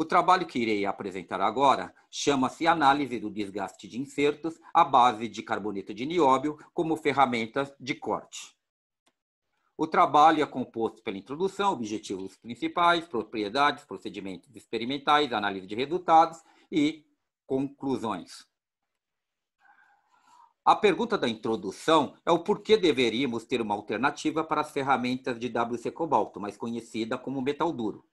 trabalho que irei apresentar agora chama-se Análise do desgaste de insertos à base de carboneto de nióbio como ferramenta de corte. O trabalho é composto pela introdução, objetivos principais, propriedades, procedimentos experimentais, análise de resultados e conclusões. A pergunta da introdução é o porquê deveríamos ter uma alternativa para as ferramentas de WC cobalto, mais conhecida como metal duro.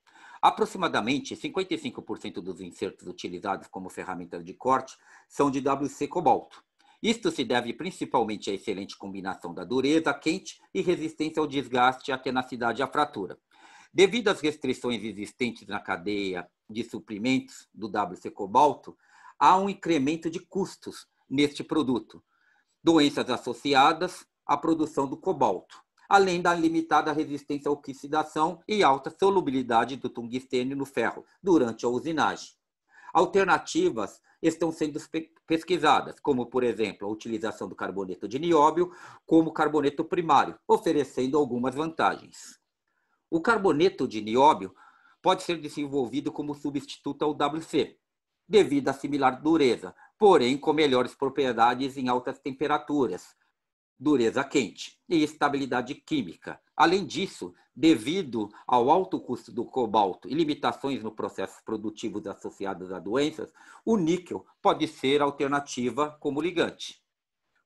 Aproximadamente 55% dos insertos utilizados como ferramentas de corte são de WC cobalto. Isto se deve principalmente à excelente combinação da dureza, quente e resistência ao desgaste e à tenacidade à fratura. Devido às restrições existentes na cadeia de suprimentos do WC cobalto, há um incremento de custos neste produto, doenças associadas à produção do cobalto, além da limitada resistência à oxidação e alta solubilidade do tungstênio no ferro durante a usinagem. Alternativas estão sendo pesquisadas, como, por exemplo, a utilização do carboneto de nióbio como carboneto primário, oferecendo algumas vantagens. O carboneto de nióbio pode ser desenvolvido como substituto ao WC, devido à similar dureza, porém com melhores propriedades em altas temperaturas, dureza quente e estabilidade química. Além disso, devido ao alto custo do cobalto e limitações no processo produtivo associados a doenças, o níquel pode ser alternativa como ligante.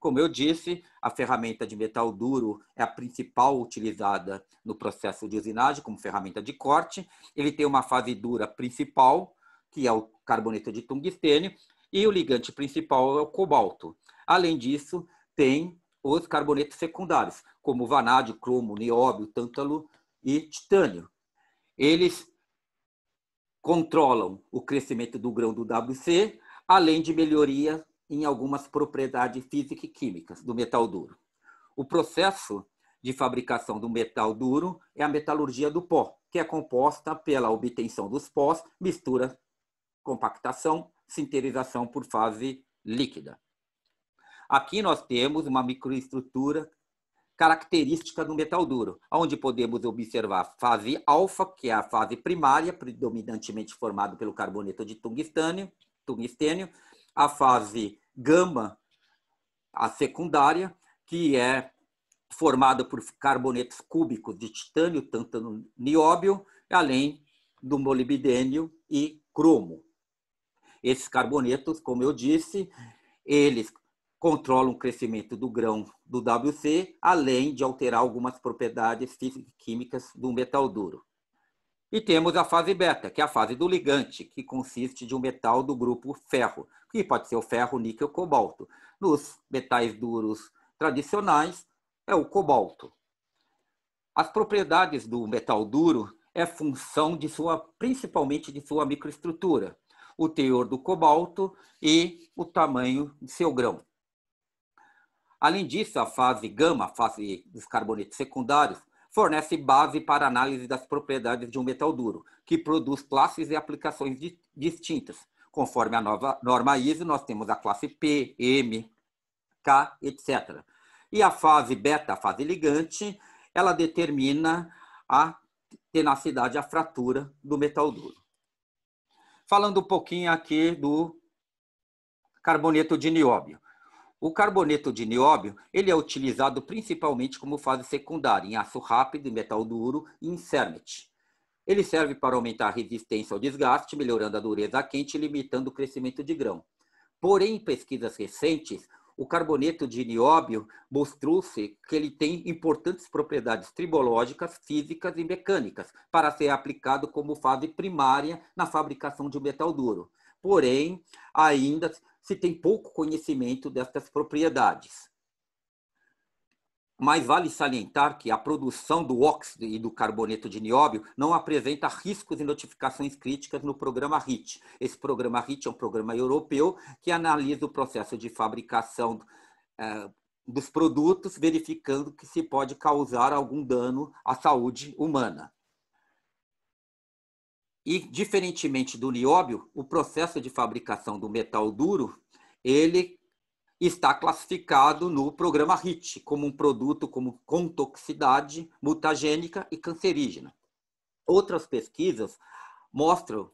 Como eu disse, a ferramenta de metal duro é a principal utilizada no processo de usinagem como ferramenta de corte. Ele tem uma fase dura principal, que é o carboneto de tungstênio, e o ligante principal é o cobalto. Além disso, tem os carbonetos secundários, como vanádio, cromo, nióbio, tântalo e titânio. Eles controlam o crescimento do grão do WC, além de melhoria em algumas propriedades físicas e químicas do metal duro. O processo de fabricação do metal duro é a metalurgia do pó, que é composta pela obtenção dos pós, mistura, compactação, sinterização por fase líquida. Aqui nós temos uma microestrutura característica do metal duro, onde podemos observar a fase alfa, que é a fase primária, predominantemente formada pelo carboneto de tungstênio, a fase gama, a secundária, que é formada por carbonetos cúbicos de titânio, tântalo, nióbio, além do molibdênio e cromo. Esses carbonetos, como eu disse, eles controlam o crescimento do grão do WC, além de alterar algumas propriedades físico-químicas do metal duro. E temos a fase beta, que é a fase do ligante, que consiste de um metal do grupo ferro, que pode ser o ferro, níquel, cobalto. Nos metais duros tradicionais, é o cobalto. As propriedades do metal duro é função principalmente de sua microestrutura, o teor do cobalto e o tamanho de seu grão. Além disso, a fase gama, a fase dos carbonetos secundários, fornece base para análise das propriedades de um metal duro, que produz classes e aplicações distintas. Conforme a nova norma ISO, nós temos a classe P, M, K, etc. E a fase beta, a fase ligante, ela determina a tenacidade, a fratura do metal duro. Falando um pouquinho aqui do carboneto de nióbio. O carboneto de nióbio ele é utilizado principalmente como fase secundária em aço rápido, em metal duro e em cermet. Ele serve para aumentar a resistência ao desgaste, melhorando a dureza quente e limitando o crescimento de grão. Porém, em pesquisas recentes, o carboneto de nióbio mostrou-se que ele tem importantes propriedades tribológicas, físicas e mecânicas para ser aplicado como fase primária na fabricação de metal duro. Porém, ainda se tem pouco conhecimento destas propriedades. Mas vale salientar que a produção do óxido e do carboneto de nióbio não apresenta riscos e notificações críticas no programa RIT. Esse programa RIT é um programa europeu que analisa o processo de fabricação dos produtos, verificando que se pode causar algum dano à saúde humana. E, diferentemente do nióbio, o processo de fabricação do metal duro, ele está classificado no programa RIT como um produto com toxicidade mutagênica e cancerígena. Outras pesquisas mostram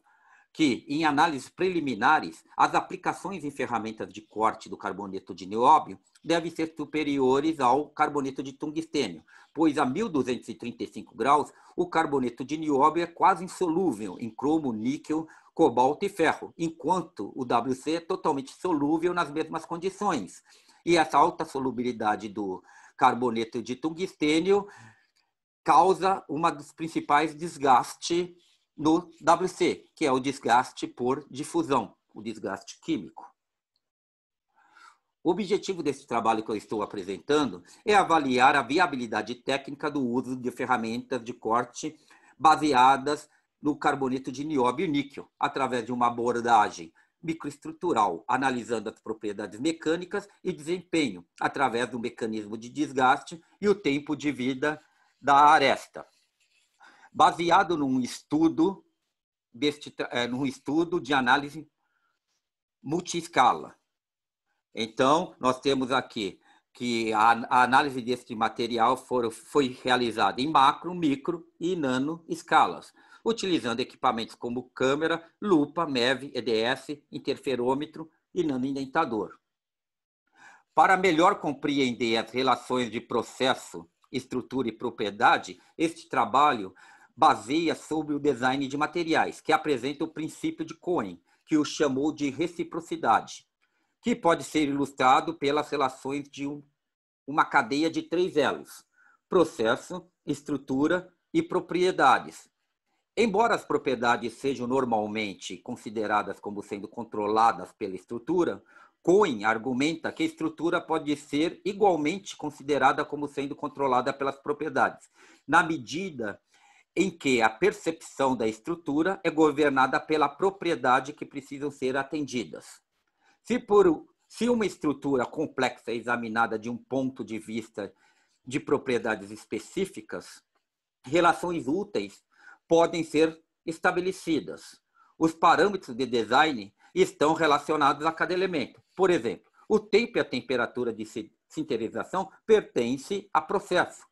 que, em análises preliminares, as aplicações em ferramentas de corte do carboneto de nióbio devem ser superiores ao carboneto de tungstênio, pois a 1235 graus, o carboneto de nióbio é quase insolúvel em cromo, níquel, cobalto e ferro, enquanto o WC é totalmente solúvel nas mesmas condições. E essa alta solubilidade do carboneto de tungstênio causa uma dos principais desgastes no WC, que é o desgaste por difusão, o desgaste químico. O objetivo desse trabalho que eu estou apresentando é avaliar a viabilidade técnica do uso de ferramentas de corte baseadas no carboneto de nióbio e níquel, através de uma abordagem microestrutural, analisando as propriedades mecânicas e desempenho, através do mecanismo de desgaste e o tempo de vida da aresta. Baseado num estudo de análise multiescala. Então, nós temos aqui que a análise deste material foi realizada em macro, micro e nano escalas, utilizando equipamentos como câmera, lupa, MEV, EDS, interferômetro e nanoindentador. Para melhor compreender as relações de processo, estrutura e propriedade, este trabalho baseia sobre o design de materiais, que apresenta o princípio de Cohen, que o chamou de reciprocidade, que pode ser ilustrado pelas relações de uma cadeia de 3 elos: processo, estrutura e propriedades. Embora as propriedades sejam normalmente consideradas como sendo controladas pela estrutura, Cohen argumenta que a estrutura pode ser igualmente considerada como sendo controlada pelas propriedades, na medida em que a percepção da estrutura é governada pela propriedade que precisam ser atendidas. Se uma estrutura complexa é examinada de um ponto de vista de propriedades específicas, relações úteis podem ser estabelecidas. Os parâmetros de design estão relacionados a cada elemento. Por exemplo, o tempo e a temperatura de sinterização pertencem a processo,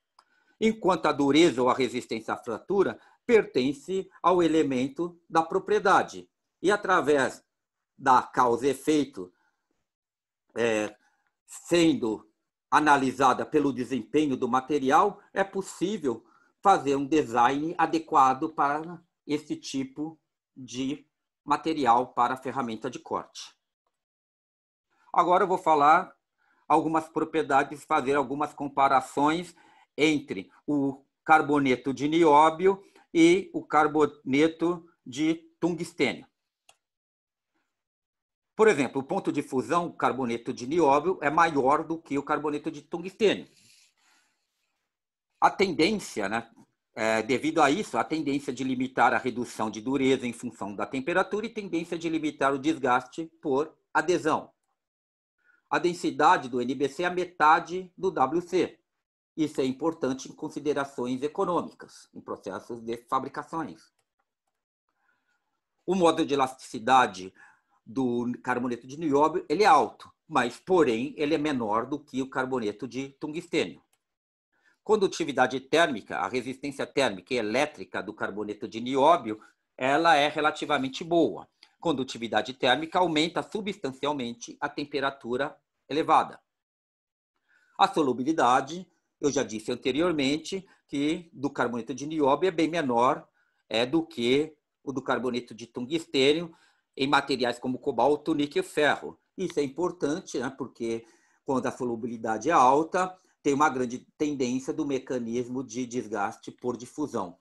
enquanto a dureza ou a resistência à fratura pertence ao elemento da propriedade. E através da causa e efeito sendo analisada pelo desempenho do material, é possível fazer um design adequado para esse tipo de material para a ferramenta de corte. Agora eu vou falar algumas propriedades, fazer algumas comparações entre o carboneto de nióbio e o carboneto de tungstênio. Por exemplo, o ponto de fusão, o carboneto de nióbio, é maior do que o carboneto de tungstênio. A tendência, devido a isso, a tendência de limitar a redução de dureza em função da temperatura e tendência de limitar o desgaste por adesão. A densidade do NBC é a metade do WC. Isso é importante em considerações econômicas, em processos de fabricações. O modo de elasticidade do carboneto de nióbio ele é alto, mas, porém, ele é menor do que o carboneto de tungstênio. Condutividade térmica, a resistência térmica e elétrica do carboneto de nióbio, ela é relativamente boa. Condutividade térmica aumenta substancialmente a temperatura elevada. A solubilidade, eu já disse anteriormente, que do carboneto de nióbio é bem menor do que o do carboneto de tungstênio em materiais como cobalto, níquel e ferro. Isso é importante, porque quando a solubilidade é alta, tem uma grande tendência do mecanismo de desgaste por difusão.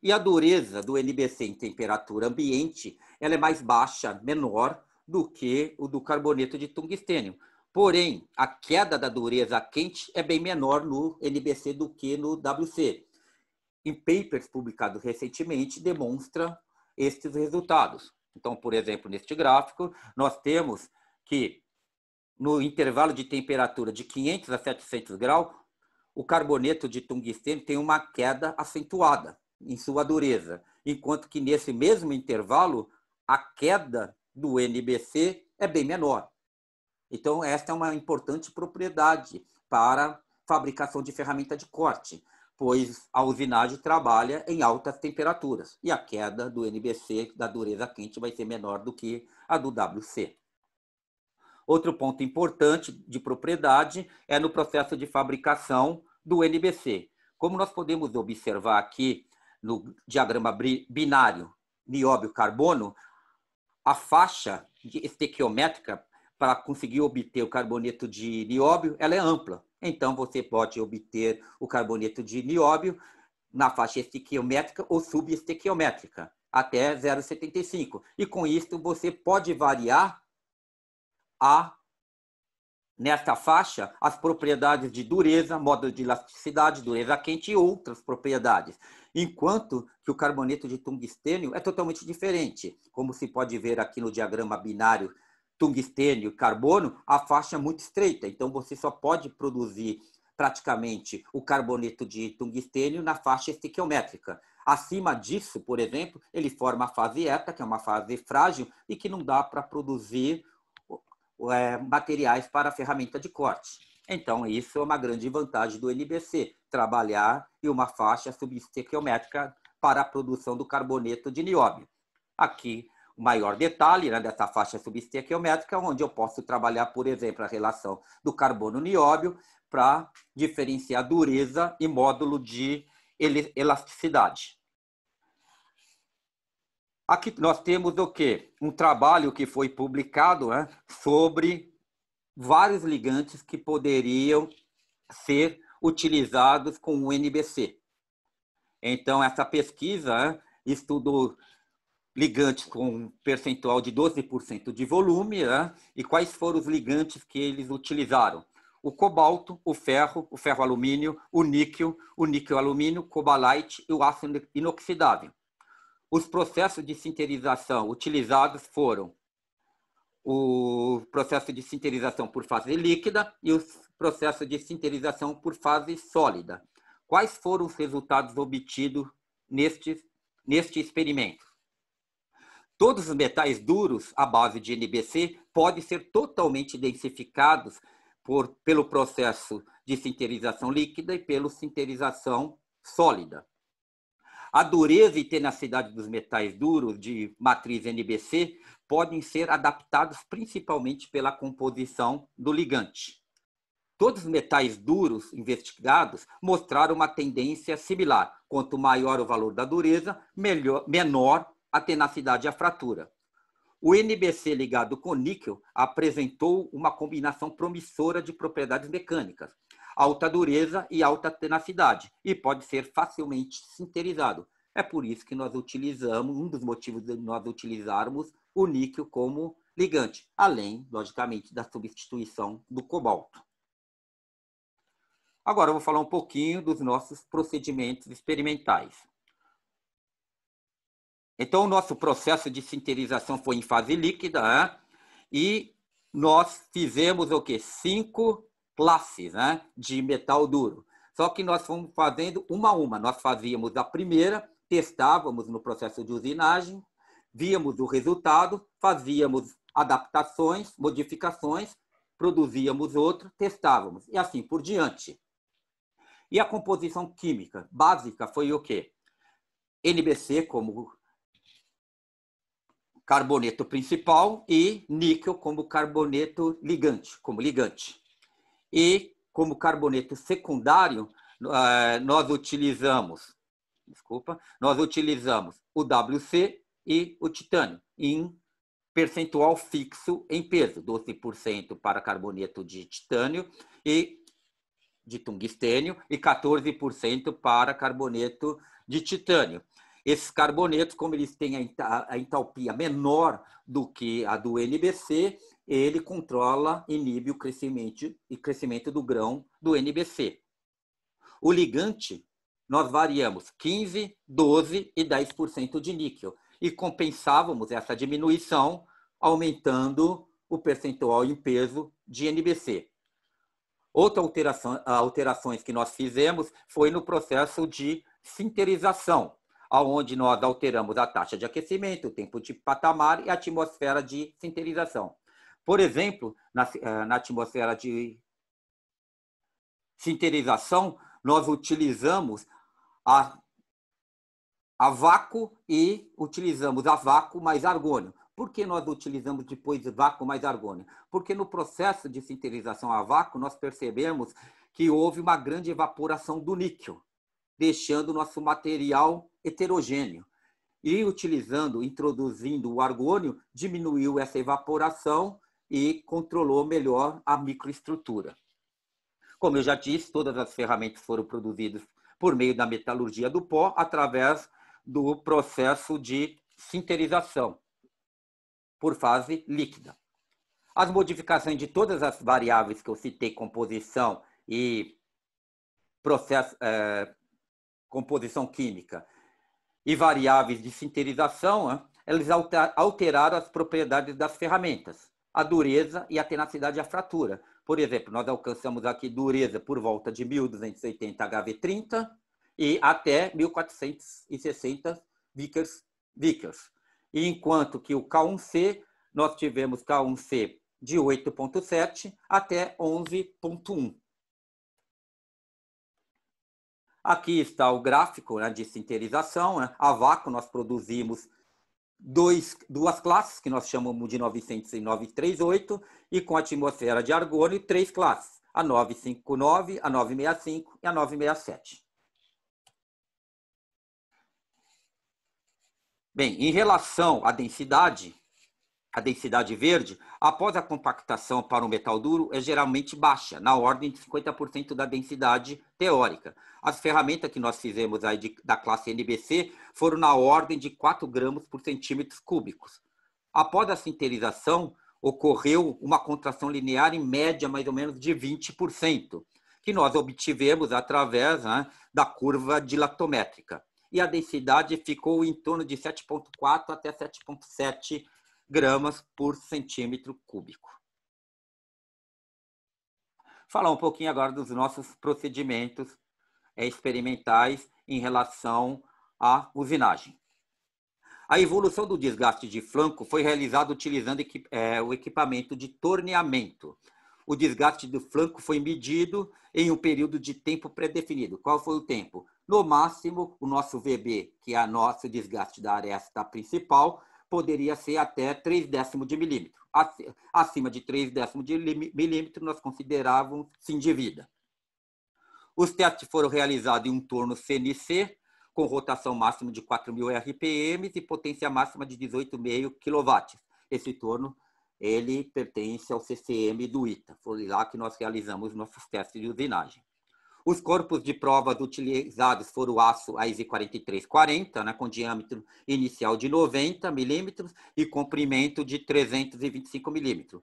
E a dureza do NBC em temperatura ambiente ela é mais baixa, menor do que o do carboneto de tungstênio. Porém, a queda da dureza quente é bem menor no NBC do que no WC. Em papers publicados recentemente, demonstra estes resultados. Então, por exemplo, neste gráfico, nós temos que no intervalo de temperatura de 500 a 700 graus, o carboneto de tungstênio tem uma queda acentuada em sua dureza, enquanto que nesse mesmo intervalo, a queda do NBC é bem menor. Então, esta é uma importante propriedade para fabricação de ferramenta de corte, pois a usinagem trabalha em altas temperaturas e a queda do NBC, da dureza quente, vai ser menor do que a do WC. Outro ponto importante de propriedade é no processo de fabricação do NBC. Como nós podemos observar aqui no diagrama binário nióbio-carbono, a faixa estequiométrica para conseguir obter o carboneto de nióbio, ela é ampla. Então, você pode obter o carboneto de nióbio na faixa estequiométrica ou subestequiométrica, até 0,75. E com isso, você pode variar nesta faixa as propriedades de dureza, modo de elasticidade, dureza quente e outras propriedades. Enquanto que o carboneto de tungstênio é totalmente diferente. Como se pode ver aqui no diagrama binário tungstênio e carbono, a faixa é muito estreita. Então, você só pode produzir praticamente o carboneto de tungstênio na faixa estequiométrica. Acima disso, por exemplo, ele forma a fase eta, que é uma fase frágil e que não dá para produzir materiais para a ferramenta de corte. Então, isso é uma grande vantagem do NBC, trabalhar em uma faixa subestequiométrica para a produção do carboneto de nióbio. Aqui, o maior detalhe, né, dessa faixa subestequiométrica, onde eu posso trabalhar, por exemplo, a relação do carbono-nióbio para diferenciar dureza e módulo de elasticidade. Aqui nós temos o quê? Um trabalho que foi publicado, né, sobre vários ligantes que poderiam ser utilizados com o NBC. Então, essa pesquisa, né, estudou ligantes com percentual de 12% de volume, né, e quais foram os ligantes que eles utilizaram. O cobalto, o ferro-alumínio, o níquel-alumínio, cobalite e o aço inoxidável. Os processos de sinterização utilizados foram o processo de sinterização por fase líquida e o processo de sinterização por fase sólida. Quais foram os resultados obtidos neste experimento? Todos os metais duros à base de NBC podem ser totalmente densificados pelo processo de sinterização líquida e pela sinterização sólida. A dureza e tenacidade dos metais duros de matriz NBC podem ser adaptados principalmente pela composição do ligante. Todos os metais duros investigados mostraram uma tendência similar. Quanto maior o valor da dureza, menor a tenacidade e a fratura. O NBC ligado com níquel apresentou uma combinação promissora de propriedades mecânicas, alta dureza e alta tenacidade, e pode ser facilmente sinterizado. É por isso que nós utilizamos, um dos motivos de nós utilizarmos o níquel como ligante, além, logicamente, da substituição do cobalto. Agora eu vou falar um pouquinho dos nossos procedimentos experimentais. Então, o nosso processo de sinterização foi em fase líquida, né? E nós fizemos o quê? 5 classes, né, de metal duro. Só que nós fomos fazendo uma a uma. Nós fazíamos a primeira, testávamos no processo de usinagem, víamos o resultado, fazíamos adaptações, modificações, produzíamos outro, testávamos, e assim por diante. E a composição química básica foi o quê? NBC como carboneto principal e níquel como carboneto ligante, E como carboneto secundário, nós utilizamos o WC e o titânio em percentual fixo em peso, 12% para carboneto de titânio e de tungstênio e 14% para carboneto de titânio. Esses carbonetos, como eles têm a entalpia menor do que a do NBC, ele controla, inibe o crescimento do grão do NBC. O ligante, nós variamos 15%, 12% e 10% de níquel e compensávamos essa diminuição aumentando o percentual em peso de NBC. Outra alterações que nós fizemos foi no processo de sinterização, onde nós alteramos a taxa de aquecimento, o tempo de patamar e a atmosfera de sinterização. Por exemplo, na atmosfera de sinterização, nós utilizamos a vácuo e utilizamos a vácuo mais argônio. Por que nós utilizamos depois vácuo mais argônio? Porque no processo de sinterização a vácuo, nós percebemos que houve uma grande evaporação do níquel, deixando o nosso material heterogêneo. E introduzindo o argônio, diminuiu essa evaporação e controlou melhor a microestrutura. Como eu já disse, todas as ferramentas foram produzidas por meio da metalurgia do pó, através do processo de sinterização por fase líquida. As modificações de todas as variáveis que eu citei, composição e processo, composição química e variáveis de sinterização, eles alteraram as propriedades das ferramentas, a dureza e a tenacidade à fratura. Por exemplo, nós alcançamos aqui dureza por volta de 1280 HV30 e até 1460 Vickers. E enquanto que o K1C, nós tivemos K1C de 8,7 até 11,1. Aqui está o gráfico, né, de sinterização. Né? A vácuo nós produzimos duas classes, que nós chamamos de 900 e 938, e com atmosfera de argônio, 3 classes, a 959, a 965 e a 967. Bem, em relação à densidade verde, após a compactação para o metal duro, é geralmente baixa, na ordem de 50% da densidade teórica. As ferramentas que nós fizemos aí da classe NBC foram na ordem de 4 gramas por centímetros cúbicos. Após a sinterização, ocorreu uma contração linear em média mais ou menos de 20%, que nós obtivemos através, né, da curva dilatométrica. E a densidade ficou em torno de 7,4 até 7,7 gramas por centímetro cúbico. Falar um pouquinho agora dos nossos procedimentos experimentais em relação à usinagem. A evolução do desgaste de flanco foi realizada utilizando o equipamento de torneamento. O desgaste do flanco foi medido em um período de tempo pré-definido. Qual foi o tempo? No máximo, o nosso VB, que é o nosso desgaste da aresta principal, poderia ser até 0,3 de milímetro. Acima de 0,3 de milímetro, nós considerávamos fim de vida. Os testes foram realizados em um torno CNC, com rotação máxima de 4.000 RPM e potência máxima de 18,5 kW. Esse torno, ele pertence ao CCM do ITA. Foi lá que nós realizamos nossos testes de usinagem. Os corpos de provas utilizados foram o aço AISI 4340, né, com diâmetro inicial de 90 milímetros e comprimento de 325 milímetros.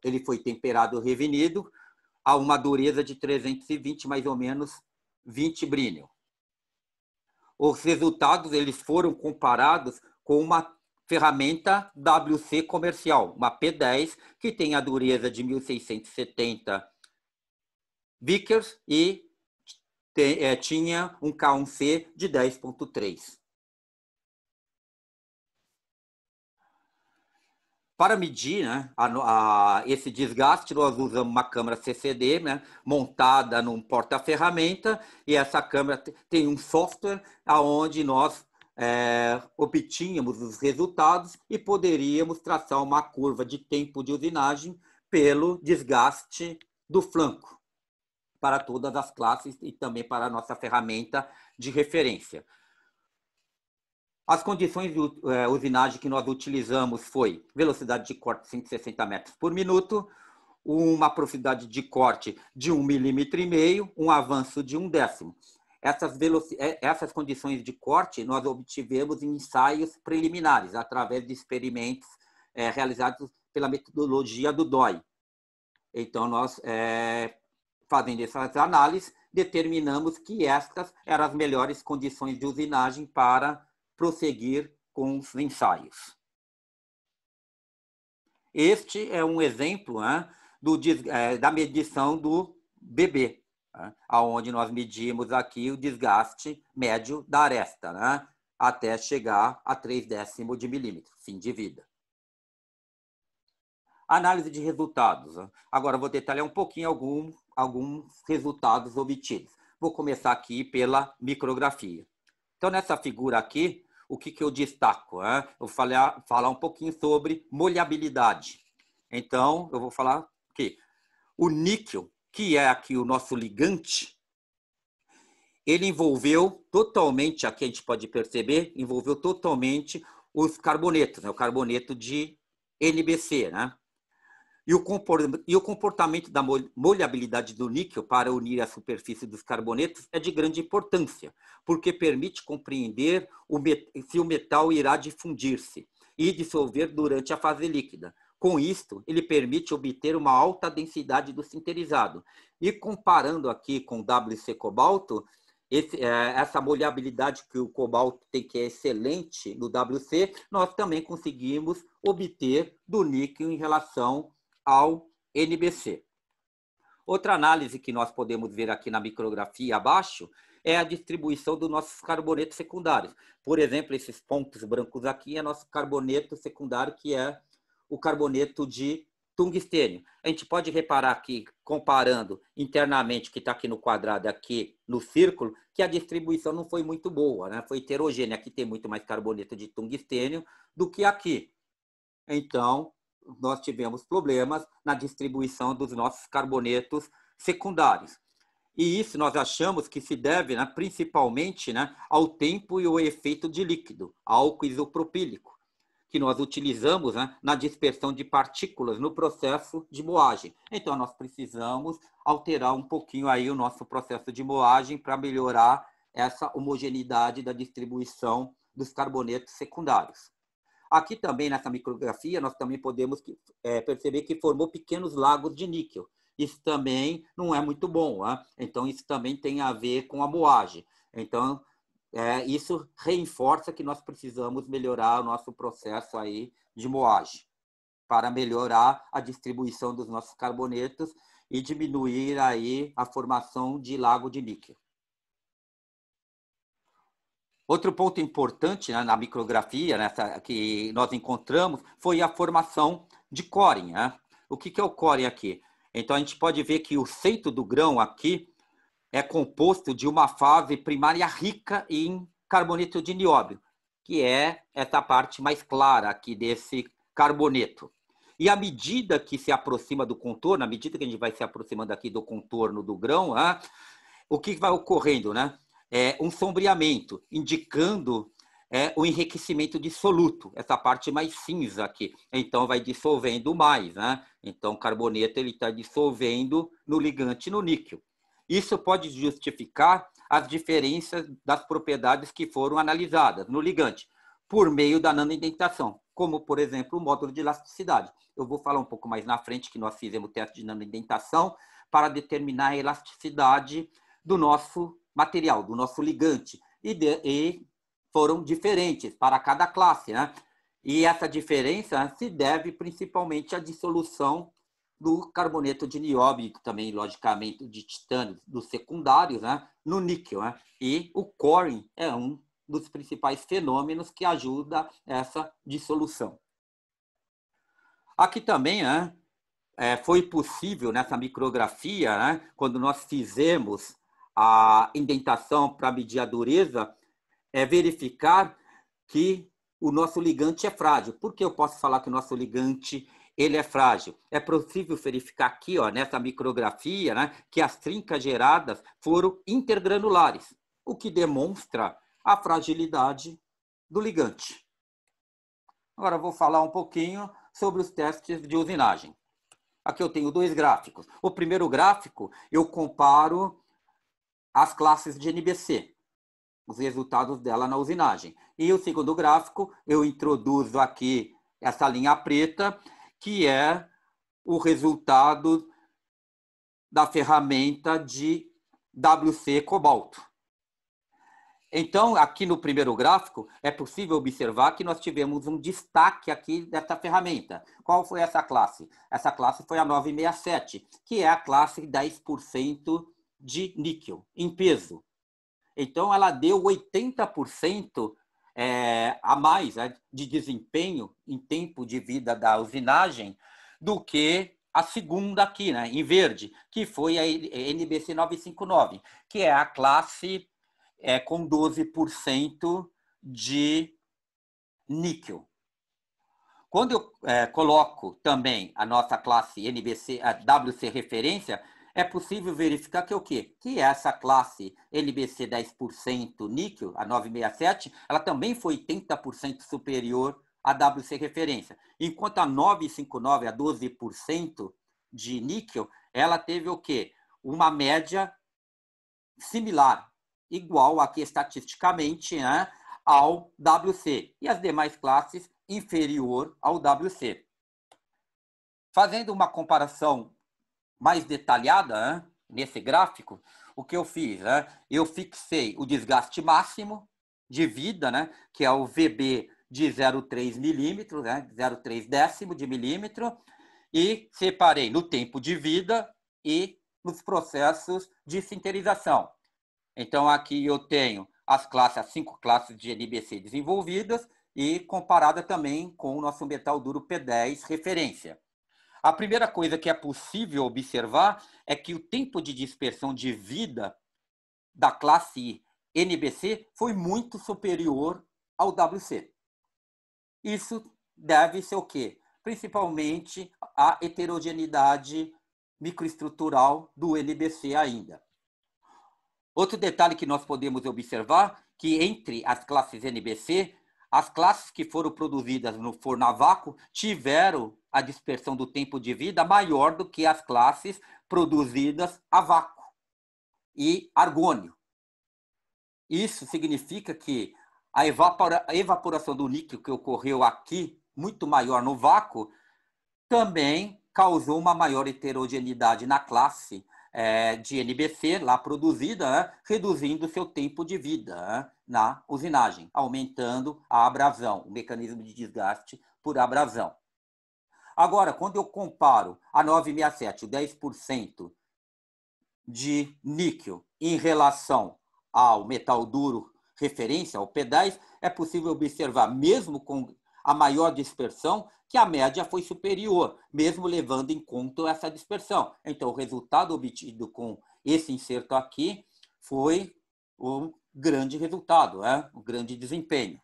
Ele foi temperado revenido a uma dureza de 320, mais ou menos 20 Brinell. Os resultados eles foram comparados com uma ferramenta WC comercial, uma P10, que tem a dureza de 1670 Vickers e tinha um K1C de 10,3. Para medir, né, esse desgaste, nós usamos uma câmera CCD, né, montada num porta-ferramenta, e essa câmera tem um software onde nós obtínhamos os resultados e poderíamos traçar uma curva de tempo de usinagem pelo desgaste do flanco, para todas as classes e também para a nossa ferramenta de referência. As condições de usinagem que nós utilizamos foi velocidade de corte 160 metros por minuto, uma profundidade de corte de 1,5 milímetro, um avanço de 1/10. Essas condições de corte nós obtivemos em ensaios preliminares, através de experimentos realizados pela metodologia do DOI. Então, nós, fazendo essas análises, determinamos que estas eram as melhores condições de usinagem para prosseguir com os ensaios. Este é um exemplo, né, da medição do BB, né, onde nós medimos aqui o desgaste médio da aresta, né, até chegar a 0,3 de milímetro, fim de vida. Análise de resultados. Agora vou detalhar um pouquinho alguns resultados obtidos. vou começar aqui pela micrografia. Então, nessa figura aqui, o que eu destaco? Eu vou falar um pouquinho sobre molhabilidade. Então, eu vou falar que o níquel, que é aqui o nosso ligante, ele envolveu totalmente, aqui a gente pode perceber, envolveu totalmente os carbonetos, né? O carboneto de NBC, né? E o comportamento da molhabilidade do níquel para unir a superfície dos carbonetos é de grande importância, porque permite compreender se o metal irá difundir-se e dissolver durante a fase líquida. Com isto, ele permite obter uma alta densidade do sinterizado. E comparando aqui com o WC cobalto, essa molhabilidade que o cobalto tem, que é excelente no WC, nós também conseguimos obter do níquel em relação ao NBC. Outra análise que nós podemos ver aqui na micrografia abaixo é a distribuição dos nossos carbonetos secundários. Por exemplo, esses pontos brancos aqui é nosso carboneto secundário, que é o carboneto de tungstênio. A gente pode reparar aqui, comparando internamente, que está aqui no quadrado, aqui no círculo, que a distribuição não foi muito boa, né? Foi heterogênea. Aqui tem muito mais carboneto de tungstênio do que aqui. Então, nós tivemos problemas na distribuição dos nossos carbonetos secundários. E isso nós achamos que se deve, né, principalmente, né, ao tempo e ao efeito de líquido, álcool isopropílico, que nós utilizamos, né, na dispersão de partículas no processo de moagem. Então, nós precisamos alterar um pouquinho aí o nosso processo de moagem para melhorar essa homogeneidade da distribuição dos carbonetos secundários. Aqui também, nessa micrografia, nós também podemos perceber que formou pequenos lagos de níquel. Isso também não é muito bom, né? Então, isso também tem a ver com a moagem. Então, isso reforça que nós precisamos melhorar o nosso processo aí de moagem, para melhorar a distribuição dos nossos carbonetos e diminuir aí a formação de lago de níquel. Outro ponto importante, né, na micrografia, que nós encontramos, foi a formação de coring, né? O que é o coring aqui? Então, a gente pode ver que o centro do grão aqui é composto de uma fase primária rica em carboneto de nióbio, que é essa parte mais clara aqui desse carboneto. E à medida que se aproxima do contorno, à medida que a gente vai se aproximando aqui do contorno do grão, né, o que vai ocorrendo, né? Um sombreamento, indicando o enriquecimento dissoluto, essa parte mais cinza aqui. Então, vai dissolvendo mais, né? Então, o carboneto está dissolvendo no ligante no níquel. Isso pode justificar as diferenças das propriedades que foram analisadas no ligante, por meio da nanoindentação, como, por exemplo, o módulo de elasticidade. Eu vou falar um pouco mais na frente que nós fizemos o teste de nanoindentação para determinar a elasticidade do nosso material, do nosso ligante, e foram diferentes para cada classe, né? E essa diferença se deve principalmente à dissolução do carboneto de nióbio, também, logicamente, de titânio, dos secundários, né? No níquel, né? E o coring é um dos principais fenômenos que ajuda essa dissolução. Aqui também, né, foi possível, nessa micrografia, né, quando nós fizemos a indentação para medir a dureza, verificar que o nosso ligante é frágil. Por que eu posso falar que o nosso ligante ele é frágil? É possível verificar aqui, ó, nessa micrografia, né, que as trincas geradas foram intergranulares, o que demonstra a fragilidade do ligante. Agora eu vou falar um pouquinho sobre os testes de usinagem. Aqui eu tenho dois gráficos. O primeiro gráfico, eu comparo as classes de NBC, os resultados dela na usinagem. E o segundo gráfico, eu introduzo aqui essa linha preta, que é o resultado da ferramenta de WC cobalto. Então, aqui no primeiro gráfico, é possível observar que nós tivemos um destaque aqui dessa ferramenta. Qual foi essa classe? Essa classe foi a 967, que é a classe 10% de níquel em peso. Então, ela deu 80% a mais, né, de desempenho em tempo de vida da usinagem do que a segunda aqui, né, em verde, que foi a NBC 959, que é a classe com 12% de níquel. Quando eu coloco também a nossa classe NBC, a WC referência, é possível verificar que o quê? Que essa classe NBC 10% níquel, a 967, ela também foi 80% superior à WC referência. Enquanto a 959, a 12% de níquel, ela teve o quê? Uma média similar, igual aqui estatisticamente, né, ao WC. E as demais classes inferior ao WC. Fazendo uma comparação mais detalhada, né, nesse gráfico, o que eu fiz? Né, eu fixei o desgaste máximo de vida, né, que é o VB de 0,3 milímetros, né, 0,3 décimo de milímetro, e separei no tempo de vida e nos processos de sinterização. Então, aqui eu tenho as 5 classes de NBC desenvolvidas e comparada também com o nosso metal duro P10 referência. A primeira coisa que é possível observar é que o tempo de dispersão de vida da classe NBC foi muito superior ao WC. Isso deve ser o quê? Principalmente a heterogeneidade microestrutural do NBC ainda. Outro detalhe que nós podemos observar que entre as classes NBC, as classes que foram produzidas no forno a vácuo tiveram a dispersão do tempo de vida maior do que as classes produzidas a vácuo e argônio. Isso significa que a evaporação do níquel que ocorreu aqui, muito maior no vácuo, também causou uma maior heterogeneidade na classe de NBC lá produzida, né, reduzindo seu tempo de vida, né, na usinagem, aumentando a abrasão, o mecanismo de desgaste por abrasão. Agora, quando eu comparo a 967, o 10% de níquel, em relação ao metal duro referência, ao P10, é possível observar, mesmo com a maior dispersão, que a média foi superior, mesmo levando em conta essa dispersão. Então, o resultado obtido com esse inserto aqui foi um grande resultado, um grande desempenho.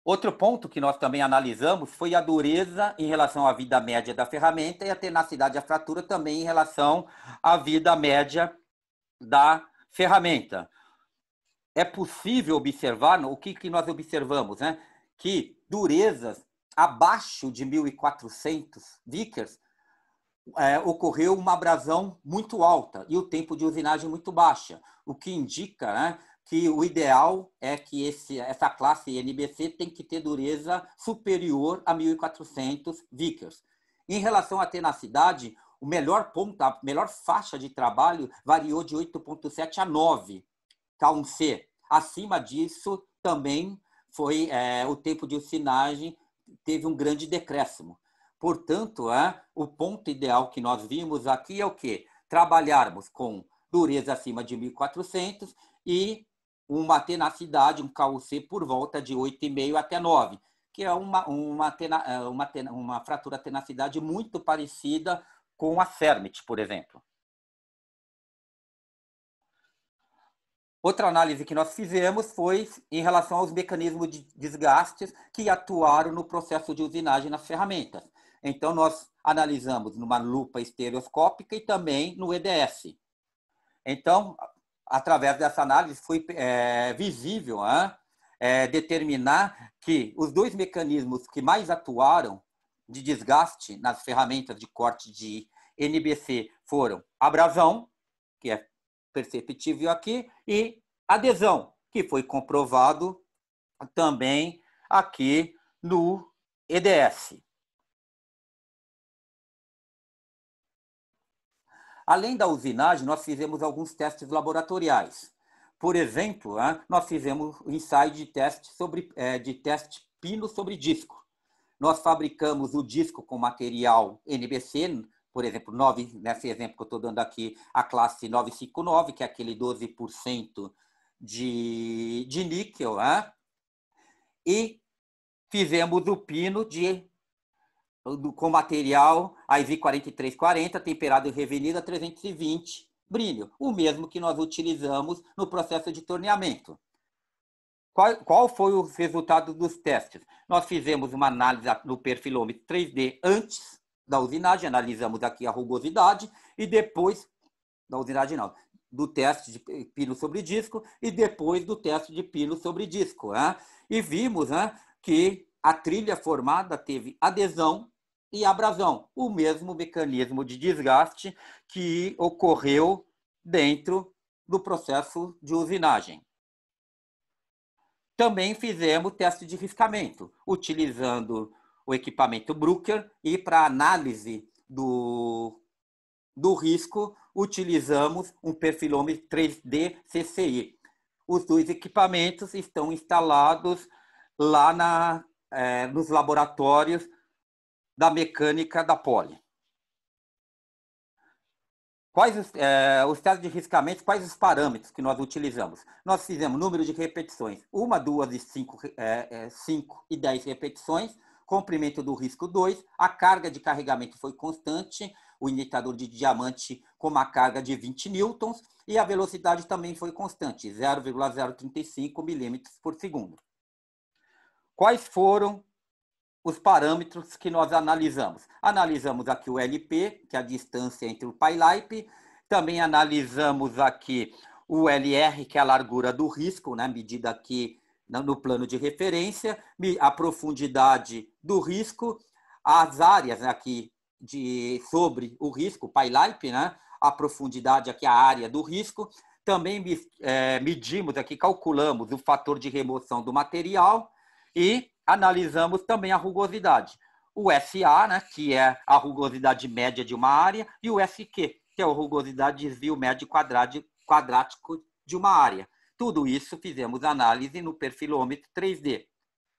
Outro ponto que nós também analisamos foi a dureza em relação à vida média da ferramenta e a tenacidade da fratura também em relação à vida média da ferramenta. É possível observar, o que nós observamos, né? Que durezas abaixo de 1.400 Vickers ocorreu uma abrasão muito alta e o tempo de usinagem muito baixa, o que indica, né, que o ideal é que essa classe NBC tem que ter dureza superior a 1.400 Vickers. Em relação à tenacidade, o melhor ponto, a melhor faixa de trabalho variou de 8,7 a 9 K1C. Acima disso, também foi o tempo de usinagem teve um grande decréscimo. Portanto, o ponto ideal que nós vimos aqui é o quê? Trabalharmos com dureza acima de 1.400 e uma tenacidade, um KUC por volta de 8,5 até 9, que é uma fratura tenacidade muito parecida com a CERMIT, por exemplo. Outra análise que nós fizemos foi em relação aos mecanismos de desgastes que atuaram no processo de usinagem nas ferramentas. Então, nós analisamos numa lupa estereoscópica e também no EDS. Então, através dessa análise, foi visível determinar que os dois mecanismos que mais atuaram de desgaste nas ferramentas de corte de NBC foram abrasão, que é perceptível aqui, e adesão, que foi comprovado também aqui no EDS. Além da usinagem, nós fizemos alguns testes laboratoriais. Por exemplo, nós fizemos um ensaio de teste pino sobre disco. Nós fabricamos o disco com material NBC, por exemplo, nesse exemplo que eu estou dando aqui, a classe 959, que é aquele 12% de níquel, e fizemos o pino de com material AISI 4340, temperado e revenido a 320, brilho. O mesmo que nós utilizamos no processo de torneamento. Qual foi o resultado dos testes? Nós fizemos uma análise no perfilômetro 3D antes da usinagem, analisamos aqui a rugosidade, e depois, da usinagem não, do teste de pino sobre disco, e depois do teste de pino sobre disco. Né? E vimos, né, que a trilha formada teve adesão e abrasão, o mesmo mecanismo de desgaste que ocorreu dentro do processo de usinagem. Também fizemos teste de riscamento, utilizando o equipamento Bruker, e para análise do risco, utilizamos um perfilômetro 3D CCI. Os dois equipamentos estão instalados lá nos laboratórios da mecânica da Poli. Quais os testes de riscamento, quais os parâmetros que nós utilizamos? Nós fizemos número de repetições, 1, 2, 5 e 10 repetições, comprimento do risco 2, a carga de carregamento foi constante, o injetador de diamante com uma carga de 20 newtons, e a velocidade também foi constante, 0,035 milímetros por segundo. Quais foram os parâmetros que nós analisamos? Analisamos aqui o LP, que é a distância entre o pipe, também analisamos aqui o LR, que é a largura do risco, né, medida aqui no plano de referência, a profundidade do risco, as áreas aqui sobre o risco, pipe, né, a profundidade aqui, a área do risco. Também medimos aqui, calculamos o fator de remoção do material e analisamos também a rugosidade. O SA, né, que é a rugosidade média de uma área, e o SQ, que é a rugosidade de desvio médio quadrático de uma área. Tudo isso fizemos análise no perfilômetro 3D.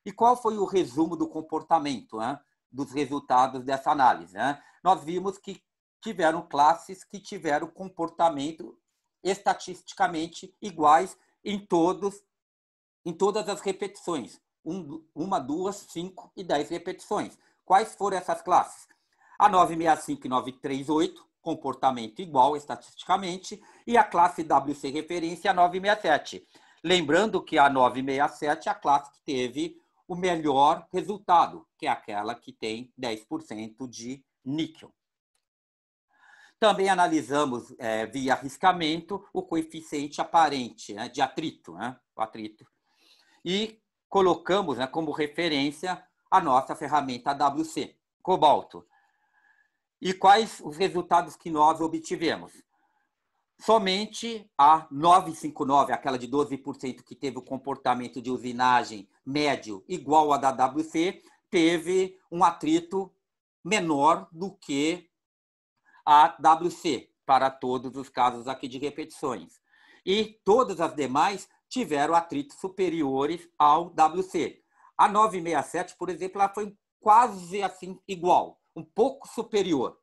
E qual foi o resumo do comportamento, né, dos resultados dessa análise? Né? Nós vimos que tiveram classes que tiveram comportamento estatisticamente iguais em todas as repetições. 1, 2, 5 e 10 repetições. Quais foram essas classes? A 965 e 938, comportamento igual estatisticamente, e a classe WC referência a 967. Lembrando que a 967 é a classe que teve o melhor resultado, que é aquela que tem 10% de níquel. Também analisamos, via riscamento, o coeficiente aparente, né, de atrito, né, o atrito. E colocamos, né, como referência a nossa ferramenta AWC, cobalto. E quais os resultados que nós obtivemos? Somente a 959, aquela de 12% que teve o comportamento de usinagem médio igual a da AWC, teve um atrito menor do que a WC, para todos os casos aqui de repetições. E todas as demais tiveram atritos superiores ao WC. A 967, por exemplo, ela foi quase assim igual, um pouco superior,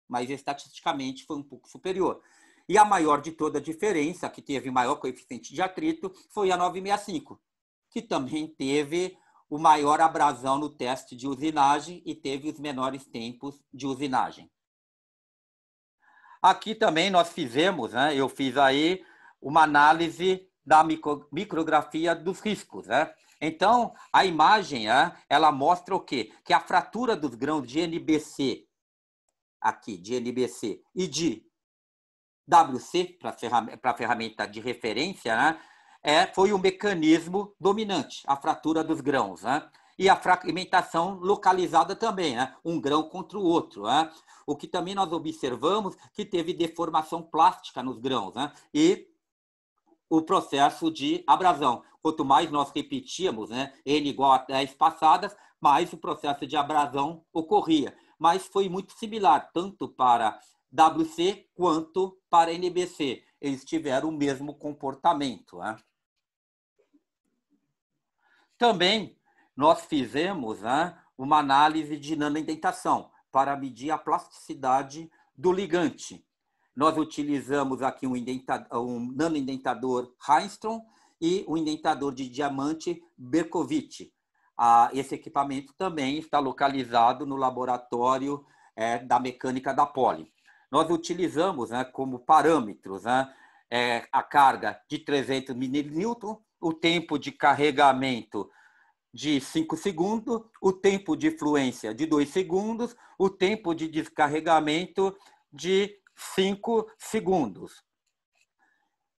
mas estatisticamente foi um pouco superior. E a maior de toda a diferença, que teve maior coeficiente de atrito, foi a 965, que também teve o maior abrasão no teste de usinagem e teve os menores tempos de usinagem. Aqui também nós fizemos, né, eu fiz aí uma análise da micrografia dos riscos. Né? Então, a imagem, ela mostra o quê? Que a fratura dos grãos de NBC, aqui, de NBC, e de WC, para a ferramenta de referência, né, foi o mecanismo dominante, a fratura dos grãos. Né? E a fragmentação localizada também, né? Um grão contra o outro. Né? O que também nós observamos que teve deformação plástica nos grãos, né? E o processo de abrasão. Quanto mais nós repetíamos, né, N igual a 10 passadas, mais o processo de abrasão ocorria. Mas foi muito similar, tanto para WC quanto para NBC. Eles tiveram o mesmo comportamento. Né? Também nós fizemos, né, uma análise de nanoindentação para medir a plasticidade do ligante. Nós utilizamos aqui um nanoindentador Rhinstone e um indentador de diamante Berkovitch. esse equipamento também está localizado no laboratório da mecânica da Poli. Nós utilizamos, né, como parâmetros, né, a carga de 300 milínewton, o tempo de carregamento de 5 segundos, o tempo de fluência de 2 segundos, o tempo de descarregamento de 5 segundos.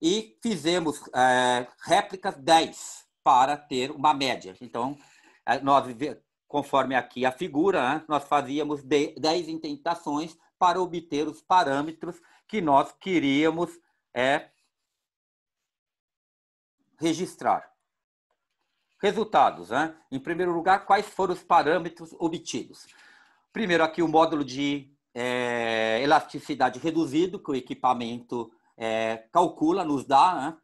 E fizemos réplicas 10 para ter uma média. Então, nós, conforme aqui a figura, né, nós fazíamos 10 intentações para obter os parâmetros que nós queríamos registrar. Resultados, né? Em primeiro lugar, quais foram os parâmetros obtidos? Primeiro, aqui o módulo de elasticidade reduzido, que o equipamento calcula, nos dá,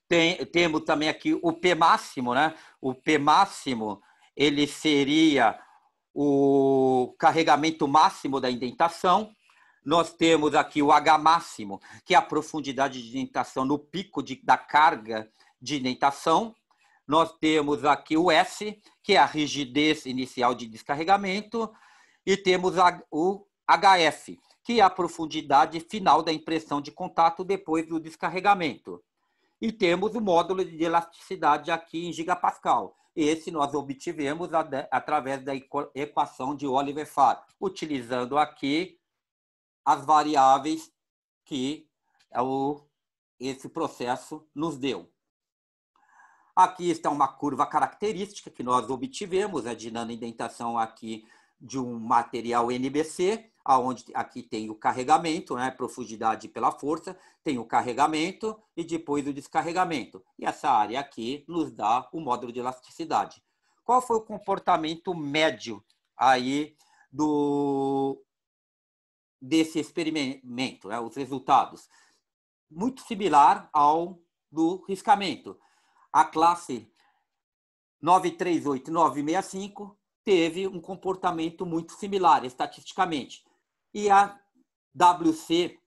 né? Temos também aqui o P máximo, né? O P máximo, ele seria o carregamento máximo da indentação. Nós temos aqui o H máximo, que é a profundidade de indentação no pico da carga de indentação. Nós temos aqui o S, que é a rigidez inicial de descarregamento, e temos o HF, que é a profundidade final da impressão de contato depois do descarregamento. E temos o módulo de elasticidade aqui em gigapascal. Esse nós obtivemos através da equação de Oliver-Farr, utilizando aqui as variáveis que esse processo nos deu. Aqui está uma curva característica que nós obtivemos, de nanoindentação aqui de um material NBC, onde aqui tem o carregamento, né, profundidade pela força, tem o carregamento e depois o descarregamento. E essa área aqui nos dá o módulo de elasticidade. Qual foi o comportamento médio aí desse experimento, né, os resultados? Muito similar ao do riscamento. A classe 938 e 965 teve um comportamento muito similar, estatisticamente. E a WC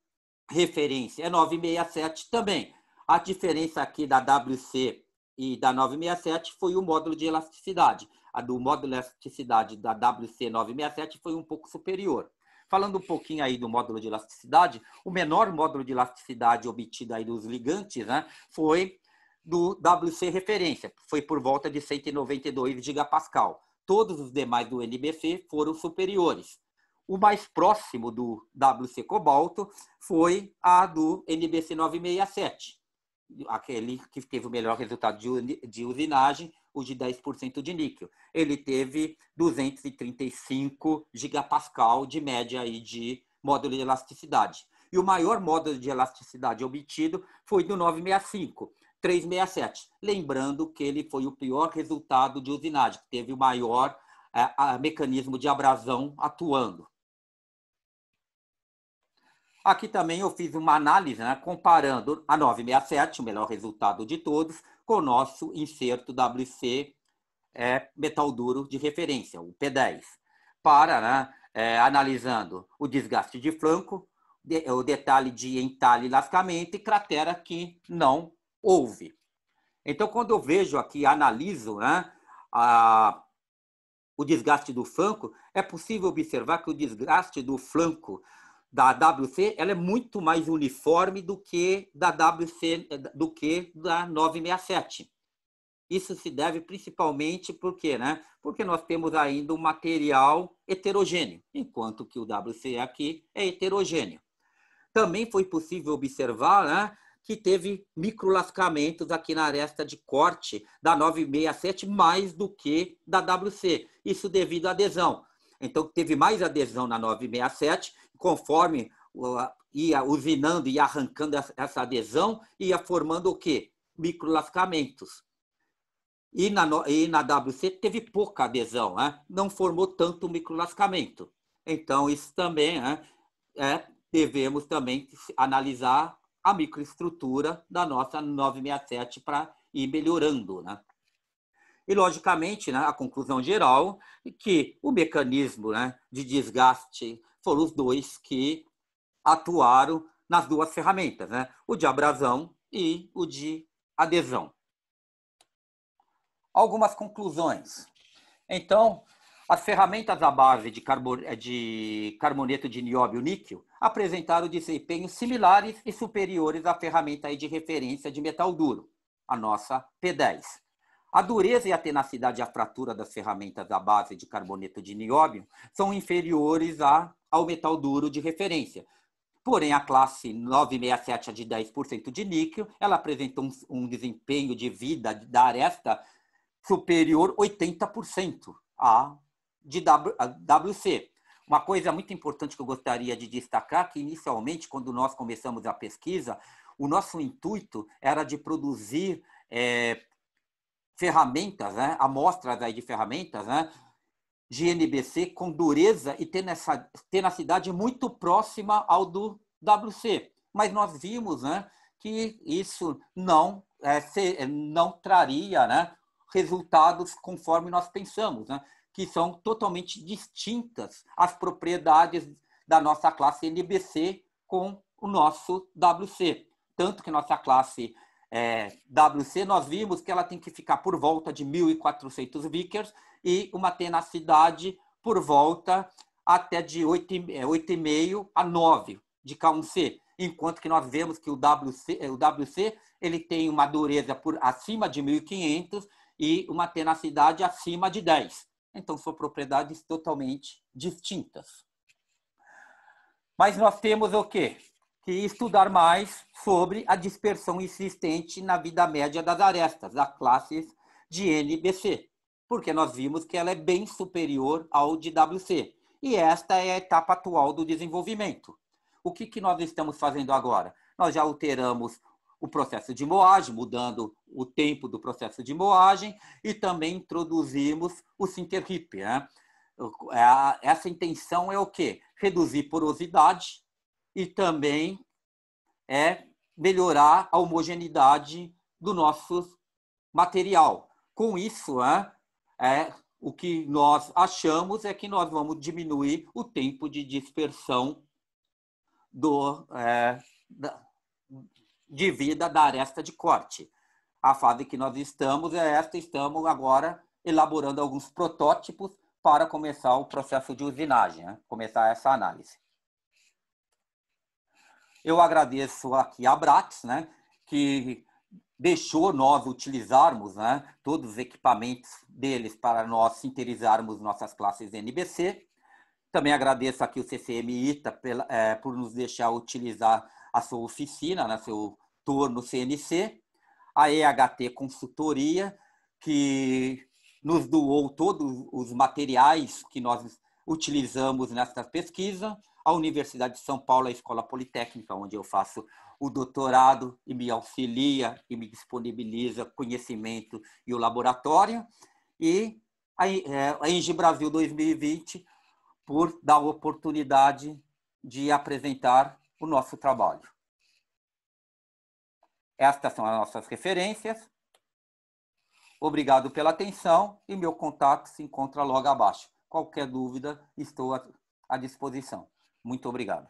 referência é 967 também. A diferença aqui da WC e da 967 foi o módulo de elasticidade. A do módulo de elasticidade da WC 967 foi um pouco superior. Falando um pouquinho aí do módulo de elasticidade, o menor módulo de elasticidade obtido aí dos ligantes, né, foi do WC referência, foi por volta de 192 gigapascal. Todos os demais do NBC foram superiores. O mais próximo do WC cobalto foi a do NBC 967, aquele que teve o melhor resultado de usinagem, o de 10% de níquel. Ele teve 235 gigapascal de média aí de módulo de elasticidade. E o maior módulo de elasticidade obtido foi do 965, 367. Lembrando que ele foi o pior resultado de usinagem, que teve o maior mecanismo de abrasão atuando. Aqui também eu fiz uma análise, né, comparando a 967, o melhor resultado de todos, com o nosso inserto WC metal duro de referência, o P10, para, né, analisando o desgaste de flanco, o detalhe de entalhe e lascamento e cratera que não houve. Então, quando eu vejo aqui, analiso, né, o desgaste do flanco, é possível observar que o desgaste do flanco da WC ela é muito mais uniforme do que da WC, do que da 967. Isso se deve principalmente porque, né? Porque nós temos ainda um material heterogêneo, enquanto que o WC aqui é heterogêneo. Também foi possível observar, né, que teve microlascamentos aqui na aresta de corte da 967 mais do que da WC. Isso devido à adesão. Então, teve mais adesão na 967, conforme ia usinando e arrancando essa adesão, ia formando o quê? Microlascamentos. E na WC teve pouca adesão, né? Não formou tanto microlascamento. Então, isso também devemos também analisar a microestrutura da nossa 967 para ir melhorando, né? E, logicamente, né, a conclusão geral é que o mecanismo, né, de desgaste foram os dois que atuaram nas duas ferramentas, né? O de abrasão e o de adesão. algumas conclusões. Então, as ferramentas à base de carboneto de nióbio níquel apresentaram desempenhos similares e superiores à ferramenta de referência de metal duro, a nossa P10. A dureza e a tenacidade e a fratura das ferramentas à base de carboneto de nióbio são inferiores ao metal duro de referência. Porém, a classe 967, a de 10% de níquel, ela apresenta um desempenho de vida da aresta superior 80% a de WC. Uma coisa muito importante que eu gostaria de destacar, que inicialmente, quando nós começamos a pesquisa, o nosso intuito era de produzir ferramentas, né, amostras aí de ferramentas, né, de NBC com dureza e tenacidade muito próxima ao do WC. Mas nós vimos, né, que isso não traria, né, resultados conforme nós pensamos, né, que são totalmente distintas as propriedades da nossa classe NBC com o nosso WC. Tanto que nossa classe WC, nós vimos que ela tem que ficar por volta de 1.400 Vickers e uma tenacidade por volta até de 8,5 a 9 de K1C, enquanto que nós vemos que o WC ele tem uma dureza acima de 1.500 e uma tenacidade acima de 10. Então, são propriedades totalmente distintas. Mas nós temos o quê? Que estudar mais sobre a dispersão existente na vida média das arestas, das classes de NBC, porque nós vimos que ela é bem superior ao de WC. E esta é a etapa atual do desenvolvimento. O que nós estamos fazendo agora? Nós já alteramos o processo de moagem, mudando o tempo do processo de moagem, e também introduzimos o sinter-hip. Né? Essa intenção é o quê? Reduzir porosidade e também melhorar a homogeneidade do nosso material. Com isso, o que nós achamos é que nós vamos diminuir o tempo de dispersão de vida da aresta de corte. A fase que nós estamos estamos agora elaborando alguns protótipos para começar o processo de usinagem, né? Começar essa análise. Eu agradeço aqui a Abrax, né, que deixou nós utilizarmos, né, todos os equipamentos deles para nós sintetizarmos nossas classes NBC. Também agradeço aqui o CCM-ITA por nos deixar utilizar a sua oficina, né, seu torno CNC. A EHT Consultoria, que nos doou todos os materiais que nós utilizamos nessa pesquisa. A Universidade de São Paulo, a Escola Politécnica, onde eu faço o doutorado e me auxilia e me disponibiliza conhecimento e o laboratório. E a Engie Brasil 2020, por dar a oportunidade de apresentar o nosso trabalho. Estas são as nossas referências. Obrigado pela atenção e meu contato se encontra logo abaixo. Qualquer dúvida, estou à disposição. Muito obrigado.